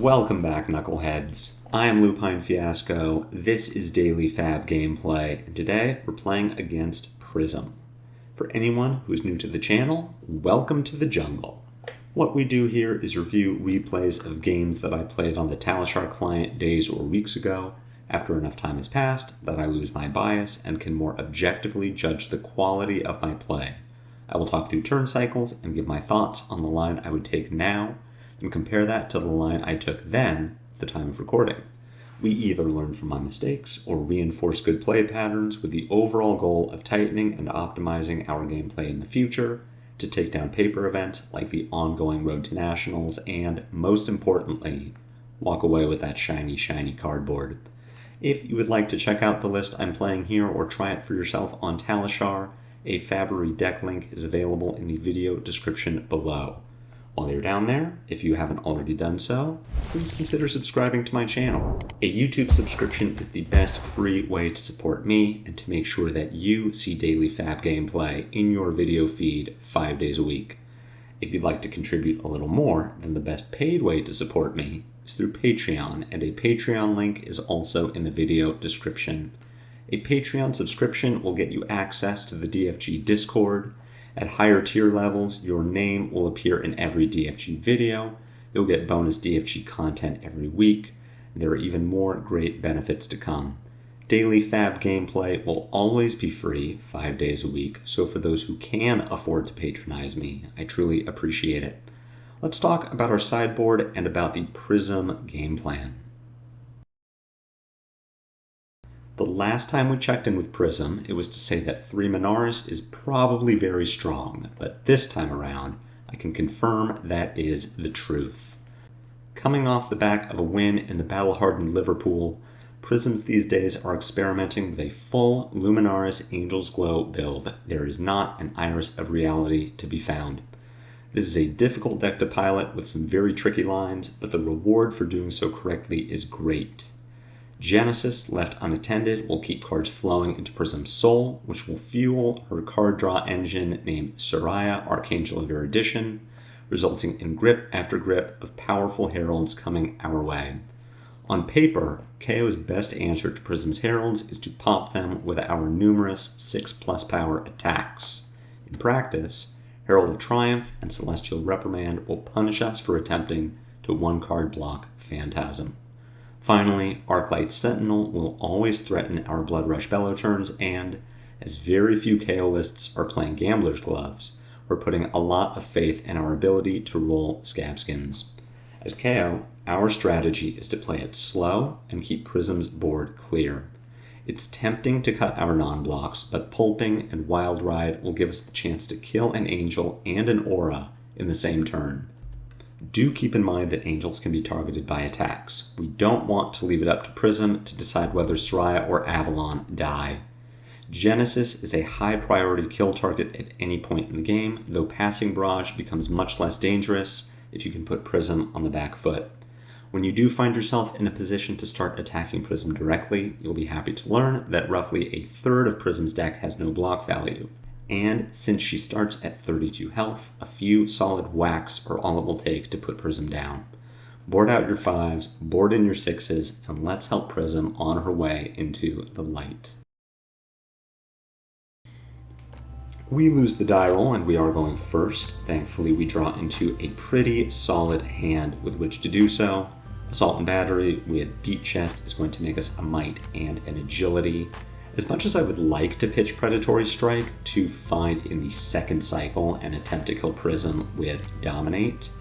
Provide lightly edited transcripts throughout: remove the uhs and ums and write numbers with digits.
Welcome back, Knuckleheads. I am Lupine Fiasco, this is Daily FaB Gameplay, and today we're playing against Prism. For anyone who's new to the channel, welcome to the jungle. What we do here is review replays of games that I played on the Talishar client days or weeks ago, after enough time has passed that I lose my bias and can more objectively judge the quality of my play. I will talk through turn cycles and give my thoughts on the line I would take now, and compare that to the line I took then, at the time of recording. We either learn from my mistakes or reinforce good play patterns with the overall goal of tightening and optimizing our gameplay in the future to take down paper events like the ongoing Road to Nationals and, most importantly, walk away with that shiny cardboard. If you would like to check out the list I'm playing here or try it for yourself on Talishar, a FaB deck link is available in the video description below. While you're down there, if you haven't already done so, please consider subscribing to my channel. A YouTube subscription is the best free way to support me and to make sure that you see daily FaB gameplay in your video feed 5 days a week. If you'd like to contribute a little more, then the best paid way to support me is through Patreon, and a Patreon link is also in the video description. A Patreon subscription will get you access to the DFG Discord. At higher tier levels, your name will appear in every DFG video, you'll get bonus DFG content every week, and there are even more great benefits to come. Daily FaB gameplay will always be free 5 days a week, so for those who can afford to patronize me, I truly appreciate it. Let's talk about our sideboard and about the Prism game plan. The last time we checked in with Prism, it was to say that 3 Minaris is probably very strong, but this time around, I can confirm that is the truth. Coming off the back of a win in the battle-hardened Liverpool, Prisms these days are experimenting with a full Luminaris Angel's Glow build. There is not an Iris of Reality to be found. This is a difficult deck to pilot with some very tricky lines, but the reward for doing so correctly is great. Genesis, left unattended, will keep cards flowing into Prism's soul, which will fuel her card draw engine named Soraya, Archangel of Erudition, resulting in grip after grip of powerful heralds coming our way. On paper, Kayo's best answer to Prism's heralds is to pop them with our numerous 6+ power attacks. In practice, Herald of Triumph and Celestial Reprimand will punish us for attempting to one-card block Phantasm. Finally, Arclight Sentinel will always threaten our Blood Rush Bellow turns, and, as very few KO lists are playing Gambler's Gloves, we're putting a lot of faith in our ability to roll Scabskins. As KO, our strategy is to play it slow and keep Prism's board clear. It's tempting to cut our non-blocks, but Pulping and Wild Ride will give us the chance to kill an Angel and an Aura in the same turn. Do keep in mind that Angels can be targeted by attacks. We don't want to leave it up to Prism to decide whether Soraya or Avalon die. Genesis is a high priority kill target at any point in the game, though Passing Barrage becomes much less dangerous if you can put Prism on the back foot. When you do find yourself in a position to start attacking Prism directly, you'll be happy to learn that roughly a third of Prism's deck has no block value. And since she starts at 32 health, a few solid whacks are all it will take to put Prism down. Board out your 5s, board in your 6s, and let's help Prism on her way into the light. We lose the die roll and we are going first. Thankfully we draw into a pretty solid hand with which to do so. Assault and Battery with Beat Chest is going to make us a Might and an Agility. As much as I would like to pitch Predatory Strike to find in the second cycle and attempt to kill Prism with Dominate,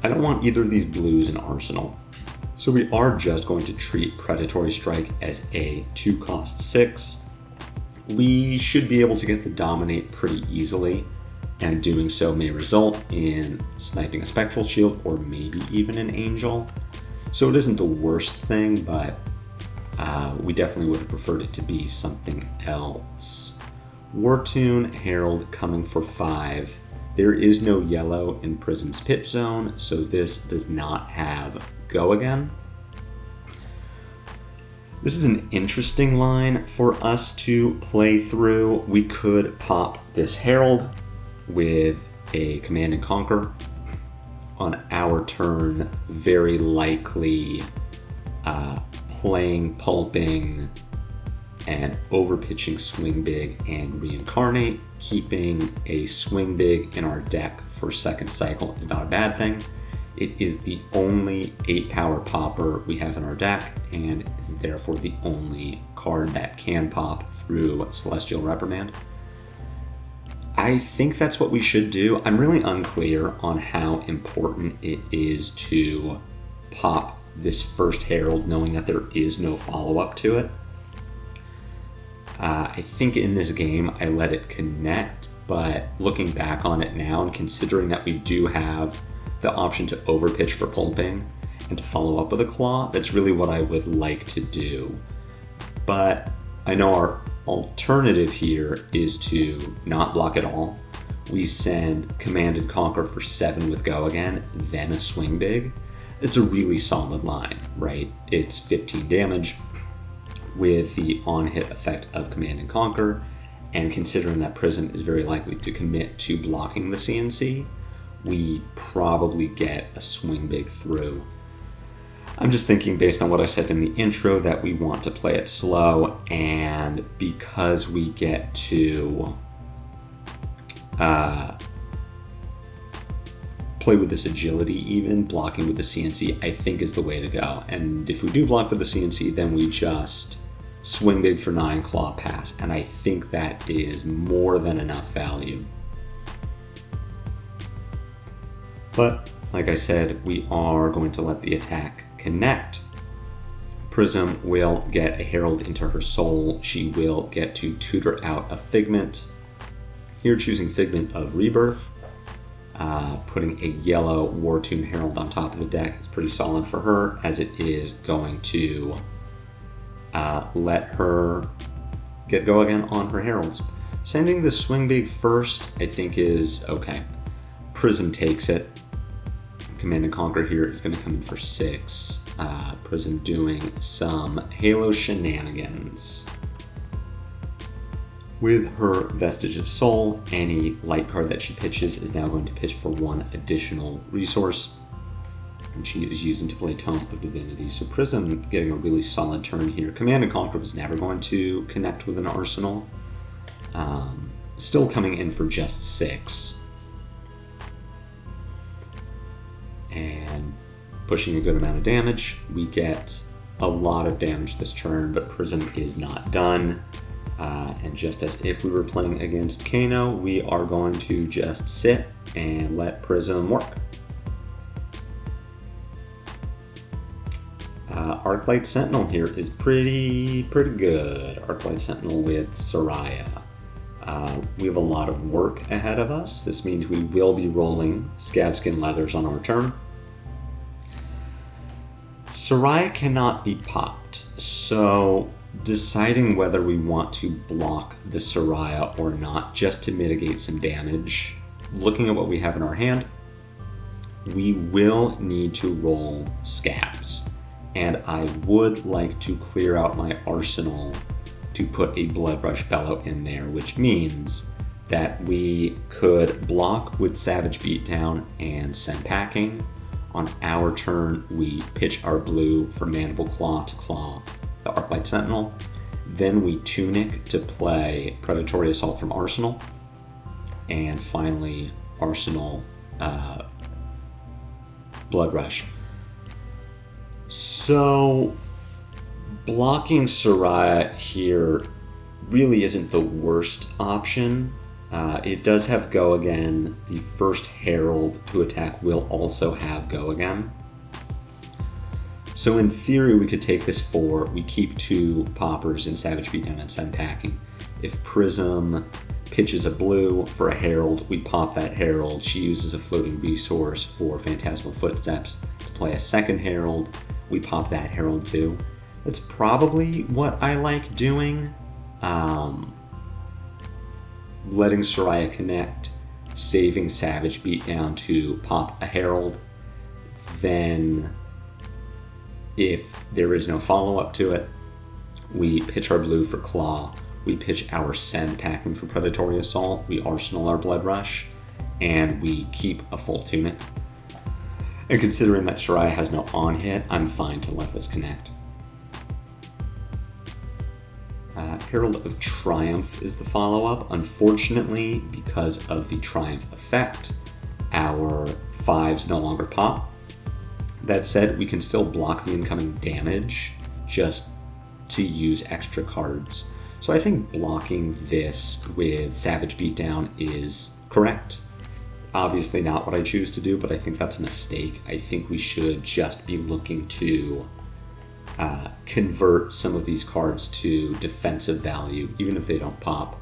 I don't want either of these blues in Arsenal. So we are just going to treat Predatory Strike as a 2-cost 6. We should be able to get the Dominate pretty easily, and doing so may result in sniping a Spectral Shield or maybe even an Angel. So it isn't the worst thing, but we definitely would have preferred it to be something else. Wartune Herald coming for 5. There is no yellow in Prism's pitch zone, so this does not have Go Again. This is an interesting line for us to play through. We could pop this Herald with a Command and Conquer on our turn, very likely playing Pulping and overpitching Swing Big and Reincarnate. Keeping a Swing Big in our deck for second cycle is not a bad thing. It is the only 8-power popper we have in our deck, and is therefore the only card that can pop through Celestial Reprimand. I think that's what we should do. I'm really unclear on how important it is to pop this first Herald, knowing that there is no follow-up to it. I think in this game I let it connect, but looking back on it now and considering that we do have the option to overpitch for Pulping and to follow up with a Claw, that's really what I would like to do. But I know our alternative here is to not block at all. We send Command and Conquer for 7 with Go Again, then a Swing Big. It's a really solid line, right? It's 15 damage with the on-hit effect of Command and Conquer, and considering that Prism is very likely to commit to blocking the CNC, we probably get a Swing Big through. I'm just thinking, based on what I said in the intro, that we want to play it slow, and because we get to play with this agility, even blocking with the CNC, I think is the way to go. And if we do block with the CNC, then we just Swing Big for 9, Claw, pass, and I think that is more than enough value. But like I said, we are going to let the attack connect. Prism will get a Herald into her soul. She will get to tutor out a Figment. Here choosing Figment of Rebirth. Putting a yellow War Tomb Herald on top of the deck is pretty solid for her, as it is going to let her get Go Again on her Heralds. Sending the Swing Big first, I think, is okay. Prism takes it. Command and Conquer here is going to come in for 6. Prism doing some Halo shenanigans. With her Vestige of Soul, any light card that she pitches is now going to pitch for 1 additional resource, and she is using to play Tome of Divinity. So Prism getting a really solid turn here. Command and Conquer was never going to connect with an arsenal. Still coming in for just 6. And pushing a good amount of damage. We get a lot of damage this turn, but Prism is not done. And just as if we were playing against Kayo, we are going to just sit and let Prism work. Arclight Sentinel here is pretty good. Arclight Sentinel with Soraya. We have a lot of work ahead of us. This means we will be rolling Scabskin Leathers on our turn. Soraya cannot be popped, so deciding whether we want to block the Soraya or not, just to mitigate some damage. Looking at what we have in our hand, we will need to roll Scabs, and I would like to clear out my arsenal to put a Blood Rush Bellow in there, which means that we could block with Savage Beatdown and send packing. On our turn, we pitch our blue for Mandible Claw to claw the Arclight Sentinel. Then we Tunic to play Predatory Assault from Arsenal. And finally, Arsenal Blood Rush. So, blocking Soraya here really isn't the worst option. It does have Go Again. The first Herald to attack will also have Go Again. So in theory, we could take this 4. We keep 2 poppers in Savage Beatdown and send packing. If Prism pitches a blue for a Herald, we pop that Herald. She uses a floating resource for Phantasmal Footsteps to play a second Herald. We pop that Herald too. That's probably what I like doing. Letting Soraya connect, saving Savage Beatdown to pop a Herald. Then, if there is no follow-up to it, we pitch our blue for Claw, we pitch our send packing for Predatory Assault, we arsenal our Blood Rush, and we keep a full Tunic. And considering that Soraya has no on-hit, I'm fine to let this connect. Herald of Triumph is the follow-up. Unfortunately, because of the Triumph effect, our 5s no longer pop. That said, we can still block the incoming damage just to use extra cards. So I think blocking this with Savage Beatdown is correct. Obviously not what I choose to do, but I think that's a mistake. I think we should just be looking to convert some of these cards to defensive value, even if they don't pop.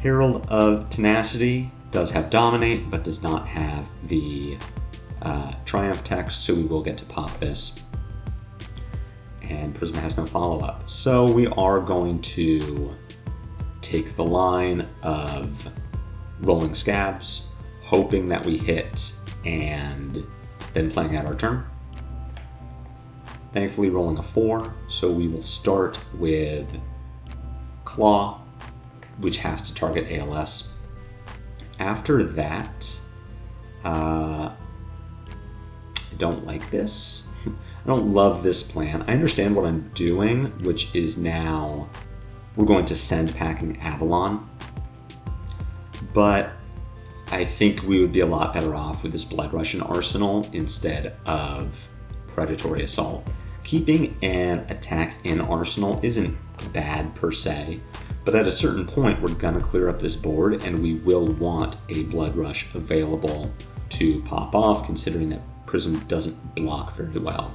Herald of Tenacity does have Dominate, but does not have the Triumph text, so we will get to pop this. And Prism has no follow-up. So we are going to take the line of rolling scabs, hoping that we hit, and then playing out our turn. Thankfully rolling a 4, so we will start with Claw, which has to target ALS. After that, I don't like this. I don't love this plan. I understand what I'm doing, which is now we're going to send packing Avalon, but I think we would be a lot better off with this Blood Russian arsenal instead of Predatory Assault. Keeping an attack in arsenal isn't bad per se, but at a certain point we're gonna clear up this board and we will want a Blood Rush available to pop off, considering that Prism doesn't block very well.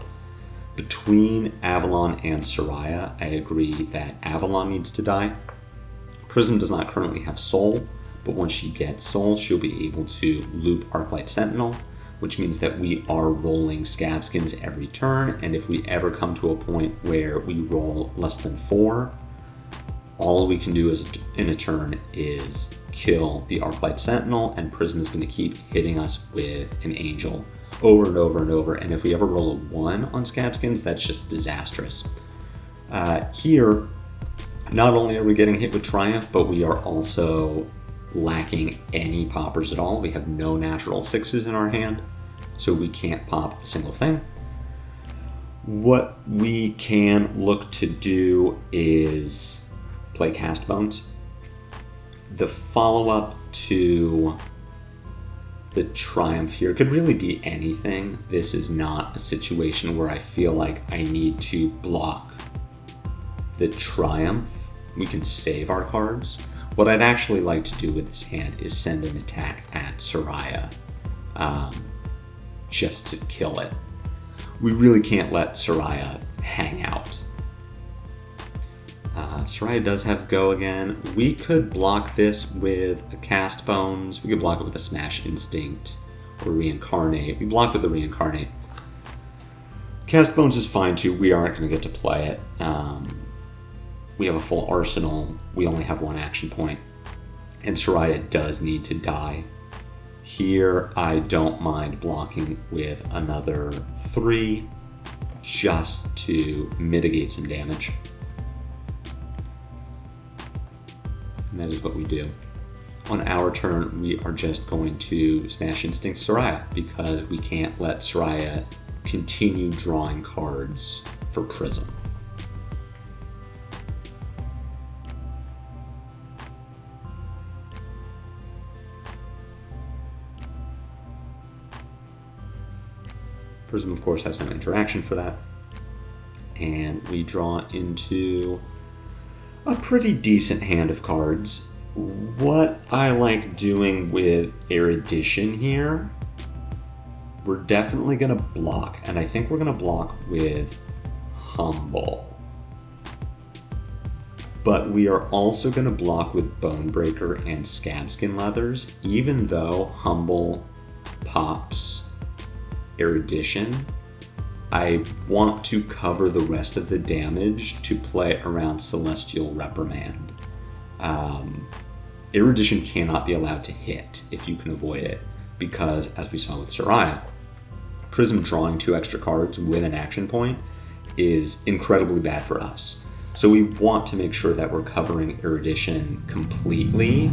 Between Avalon and Soraya, I agree that Avalon needs to die. Prism does not currently have Soul, but once she gets Soul, she'll be able to loop Arclight Sentinel, which means that we are rolling Scabskins every turn, and if we ever come to a point where we roll less than 4, all we can do is in a turn is kill the Arclight Sentinel, and Prism is going to keep hitting us with an Angel over and over and over, and if we ever roll a 1 on Scabskins, that's just disastrous. Here, not only are we getting hit with Triumph, but we are also lacking any poppers at all. We have no natural 6s in our hand, so we can't pop a single thing. What we can look to do is play Cast Bones. The follow-up to the Triumph here could really be anything. This is not a situation where I feel like I need to block the Triumph. We can save our cards. What I'd actually like to do with this hand is send an attack at Soraya, just to kill it. We really can't let Soraya hang out. Soraya does have Go again. We could block this with a Cast Bones. We could block it with a Smash Instinct or Reincarnate. We block with the Reincarnate. Cast Bones is fine too. We aren't going to get to play it. We have a full arsenal. We only have 1 action point. And Soraya does need to die. Here, I don't mind blocking with another 3 just to mitigate some damage. And that is what we do. On our turn, we are just going to Smash Instinct Soraya because we can't let Soraya continue drawing cards for Prism. Prism, of course, has no interaction for that. And we draw into a pretty decent hand of cards. What I like doing with Erudition here, we're definitely going to block, and I think we're going to block with Humble. But we are also going to block with Bonebreaker and Scabskin Leathers, even though Humble pops Erudition. I want to cover the rest of the damage to play around Celestial Reprimand. Erudition cannot be allowed to hit if you can avoid it, because as we saw with Soraya, Prism drawing 2 extra cards with an action point is incredibly bad for us. So we want to make sure that we're covering Erudition completely.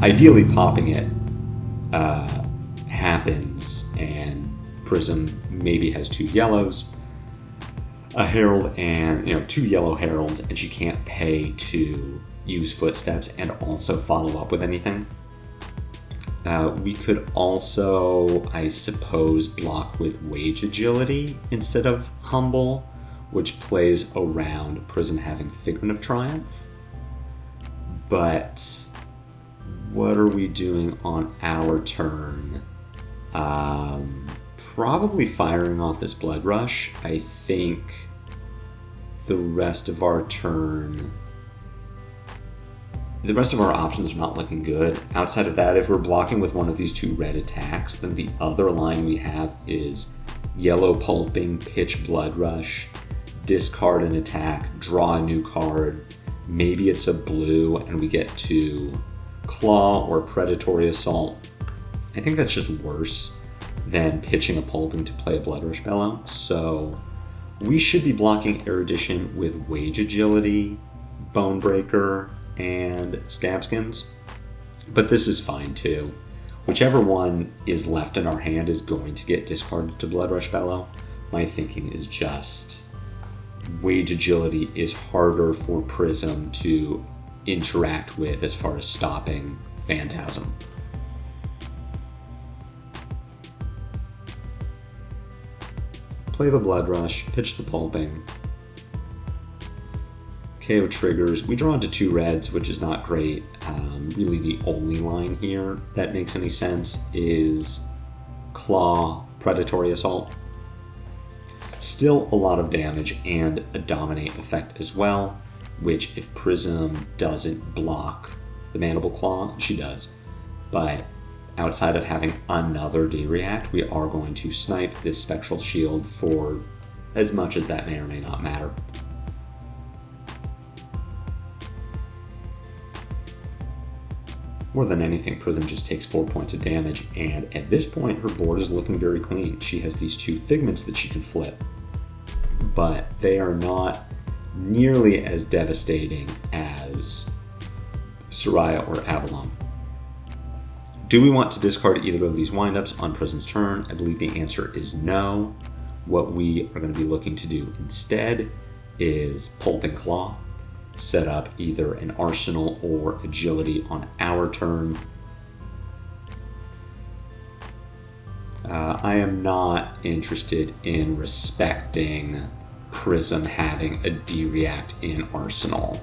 Ideally popping it happens and Prism maybe has 2 yellows, a herald, and 2 yellow heralds, and she can't pay to use footsteps and also follow up with anything. We could also, I suppose, block with wage agility instead of humble, which plays around Prism having Figment of Triumph. But what are we doing on our turn? Probably firing off this Blood Rush. I think the rest of our options are not looking good. Outside of that, if we're blocking with one of these 2 red attacks, then the other line we have is yellow pulping, pitch Blood Rush, discard an attack, draw a new card. Maybe it's a blue and we get to claw or predatory assault. I think that's just worse than pitching a pulping to play a Blood Rush Bellow. So we should be blocking Erudition with wage agility, Bonebreaker, and Scabskins, but this is fine too. Whichever one is left in our hand is going to get discarded to Blood Rush Bellow. My thinking is just wage agility is harder for Prism to interact with as far as stopping Phantasm. Play the Blood Rush, pitch the pulping. Kayo triggers. We draw into 2 reds, which is not great. Really the only line here that makes any sense is Claw, Predatory Assault. Still a lot of damage and a Dominate effect as well, which if Prism doesn't block the Mandible Claw, she does. But outside of having another D-React, we are going to snipe this Spectral Shield for as much as that may or may not matter. More than anything, Prism just takes 4 points of damage, and at this point, her board is looking very clean. She has these 2 Figments that she can flip, but they are not nearly as devastating as Soraya or Avalon. Do we want to discard either of these windups on Prism's turn? I believe the answer is no. What we are going to be looking to do instead is Pulping Claw, set up either an Arsenal or Agility on our turn. I am not interested in respecting Prism having a D-React in Arsenal.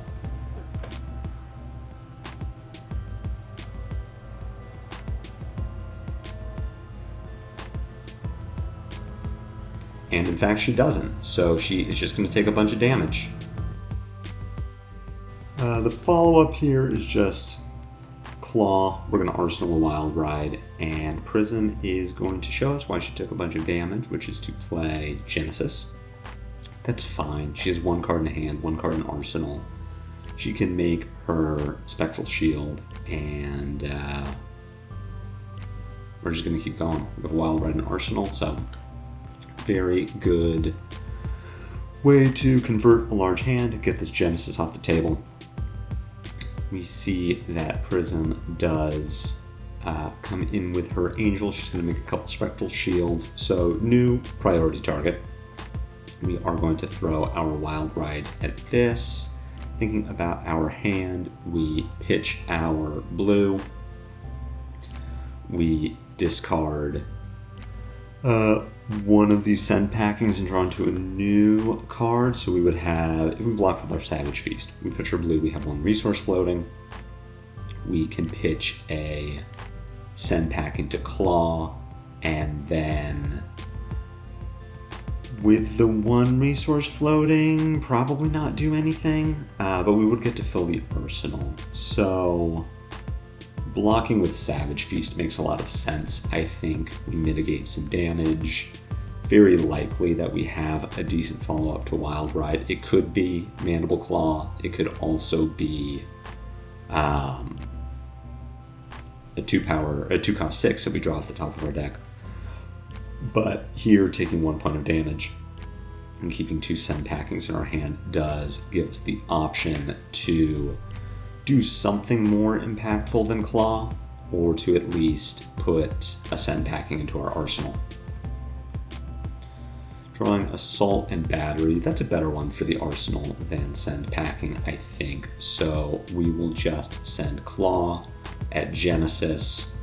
And in fact, she doesn't, so she is just going to take a bunch of damage. The follow-up here is just Claw. We're going to Arsenal a Wild Ride, and Prism is going to show us why she took a bunch of damage, which is to play Genesis. That's fine. She has 1 card in hand, 1 card in Arsenal. She can make her Spectral Shield, and we're just going to keep going. We have a Wild Ride in Arsenal, so very good way to convert a large hand, get this Genesis off the table. We see that Prism does come in with her Angel. She's going to make a couple Spectral Shields, so new priority target. We are going to throw our Wild Ride at this. Thinking about our hand, we pitch our blue. We discard one of these Send Packings and draw into a new card. So we would have, if we block with our Savage Feast, we pitch our blue, we have 1 resource floating. We can pitch a Send Packing to Claw, and then with the 1 resource floating, probably not do anything, but we would get to fill the Arsenal. So blocking with Savage Feast makes a lot of sense. I think we mitigate some damage. Very likely that we have a decent follow-up to Wild Ride. It could be Mandible Claw. It could also be a 2 cost 6 that we draw off the top of our deck. But here, taking 1 point of damage and keeping 2 Send Packings in our hand does give us the option to do something more impactful than Claw, or to at least put a Send Packing into our arsenal. Drawing Assault and Battery. That's a better one for the arsenal than Send Packing, I think. So we will just send Claw at Genesis.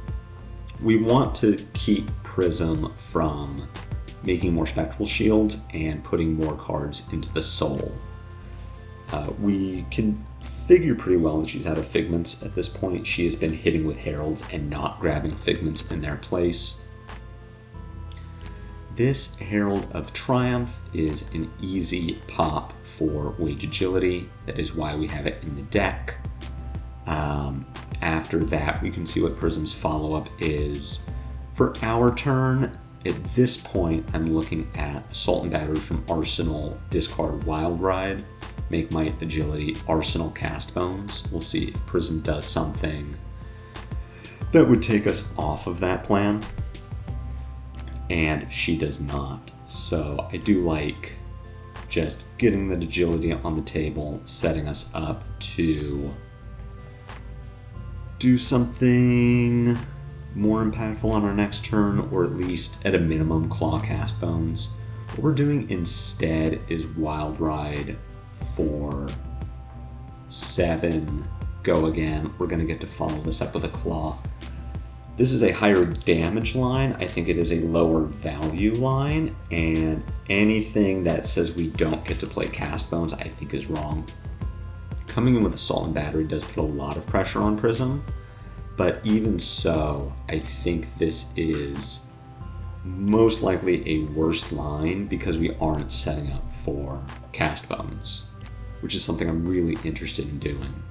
We want to keep Prism from making more Spectral Shields and putting more cards into the Soul. We can figure pretty well that she's out of Figments at this point. She has been hitting with Heralds and not grabbing Figments in their place. This Herald of Triumph is an easy pop for Wage Agility. That is why we have it in the deck. After that, we can see what Prism's follow-up is. For our turn, at this point, I'm looking at Assault and Battery from Arsenal, discard Wild Ride, make Might, Agility, Arsenal, Cast Bones. We'll see if Prism does something that would take us off of that plan. And she does not. So I do like just getting that agility on the table, setting us up to do something more impactful on our next turn, or at least at a minimum Claw Cast Bones. What we're doing instead is Wild Ride for 7, go again. We're going to get to follow this up with a Claw. This is a higher damage line. I think it is a lower value line, and anything that says we don't get to play Cast Bones, I think is wrong. Coming in with Assault and Battery does put a lot of pressure on Prism, but even so, I think this is most likely a worse line because we aren't setting up for Cast Bones, which is something I'm really interested in doing.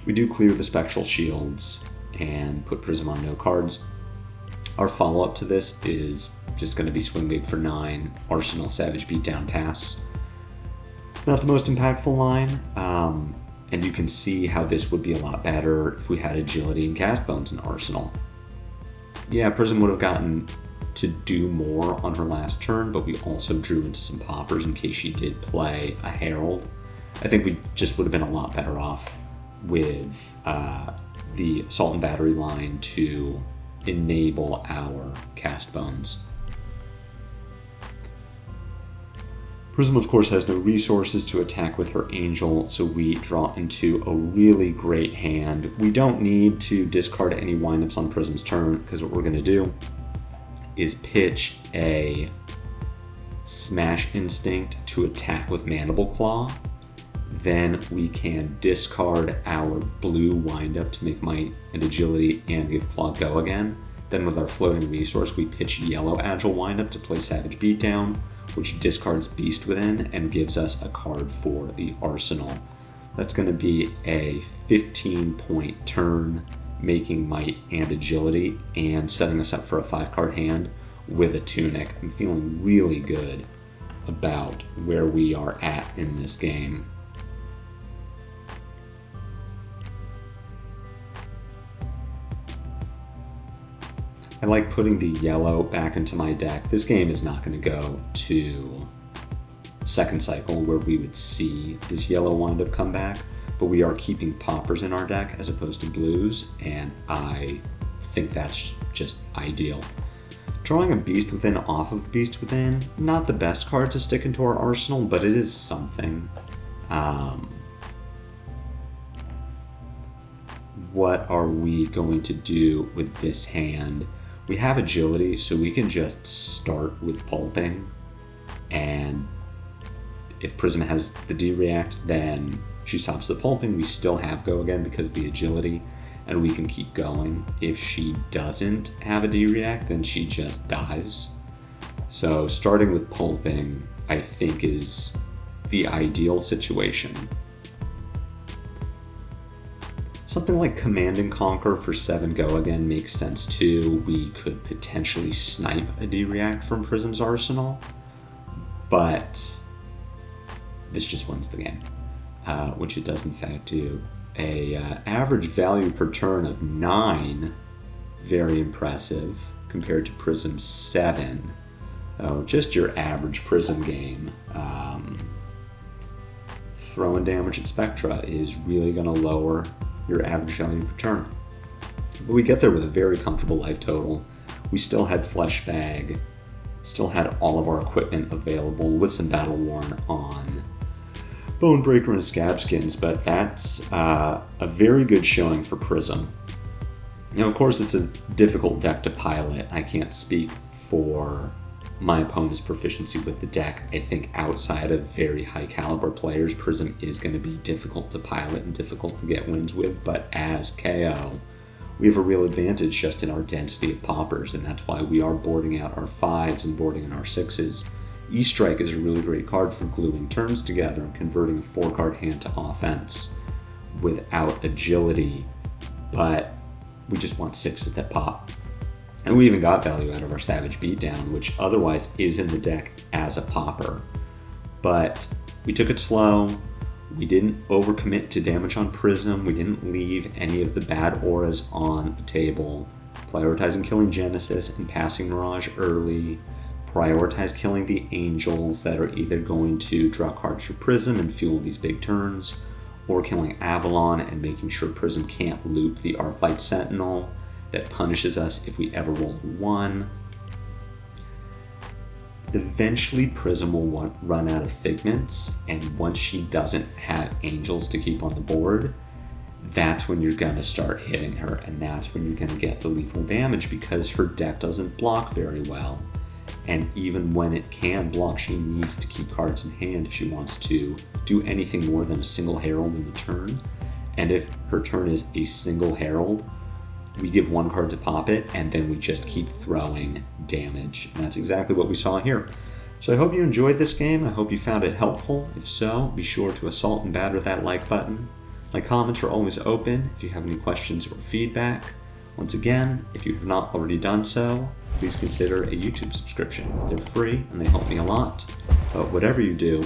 We do clear the Spectral Shields and put Prism on no cards. Our follow-up to this is just going to be Swing Big for 9, Arsenal, Savage Beatdown, Pass. Not the most impactful line, and you can see how this would be a lot better if we had Agility and Cast Bones in Arsenal. Yeah, Prism would have gotten to do more on her last turn, but we also drew into some poppers in case she did play a Herald. I think we just would have been a lot better off with the Assault and Battery line to enable our Cast Bones. Prism, of course, has no resources to attack with her Angel, so we draw into a really great hand. We don't need to discard any windups on Prism's turn, because what we're going to do is pitch a Smash Instinct to attack with Mandible Claw. Then we can discard our blue windup to make Might and Agility and give Claw go again. Then with our floating resource, we pitch yellow Agile windup to play Savage Beatdown, which discards Beast Within and gives us a card for the arsenal. That's going to be a 15-point turn, making Might and Agility and setting us up for a 5-card hand with a Tunic. I'm feeling really good about where we are at in this game. I like putting the yellow back into my deck. This game is not going to go to second cycle where we would see this yellow windup come back, but we are keeping poppers in our deck as opposed to blues, and I think that's just ideal. Drawing a Beast Within off of Beast Within, not the best card to stick into our arsenal, but it is something. What are we going to do with this hand? We have Agility, so we can just start with Pulping, and if Prism has the D-React, then she stops the Pulping. We still have Go Again because of the Agility, and we can keep going. If she doesn't have a D-React, then she just dies. So starting with Pulping, I think, is the ideal situation. Something like Command and Conquer for 7 Go Again makes sense too. We could potentially snipe a D-React from Prism's arsenal, but this just wins the game, which it does in fact do. A average value per turn of 9, very impressive, compared to Prism's 7. Oh, just your average Prism game. Throwing damage at Spectra is really going to lower your average value per turn. But we get there with a very comfortable life total. we still had Flesh Bag, still had all of our equipment available with some Battle Worn on Bonebreaker and Scab Skins, but that's a very good showing for Prism. Now, of course, it's a difficult deck to pilot. I can't speak for my opponent's proficiency with the deck. I think outside of very high caliber players, Prism is going to be difficult to pilot and difficult to get wins with, but as Kayo, we have a real advantage just in our density of poppers, and that's why we are boarding out our 5s and boarding in our 6s. E-Strike is a really great card for gluing turns together and converting a 4-card hand to offense without agility, but we just want 6s that pop. And we even got value out of our Savage Beatdown, which otherwise is in the deck as a popper. But we took it slow, we didn't overcommit to damage on Prism, we didn't leave any of the bad auras on the table, prioritizing killing Genesis and passing Mirage early, prioritize killing the angels that are either going to draw cards for Prism and fuel these big turns, or killing Avalon and making sure Prism can't loop the Arclight Sentinel that punishes us if we ever roll a 1. Eventually Prism will run out of figments, and once she doesn't have angels to keep on the board, that's when you're going to start hitting her, and that's when you're going to get the lethal damage because her deck doesn't block very well. And even when it can block, she needs to keep cards in hand if she wants to do anything more than a single Herald in the turn. And if her turn is a single Herald, we give 1 card to pop it, and then we just keep throwing damage. And that's exactly what we saw here. So I hope you enjoyed this game. I hope you found it helpful. If so, be sure to assault and batter that like button. My comments are always open if you have any questions or feedback. Once again, if you have not already done so, please consider a YouTube subscription. They're free and they help me a lot. But whatever you do,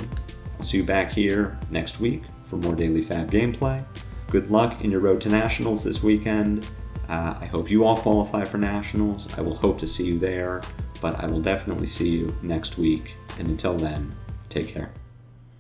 I'll see you back here next week for more daily FaB gameplay. Good luck in your road to Nationals this weekend. I hope you all qualify for Nationals. I will hope to see you there, but I will definitely see you next week. And until then, take care.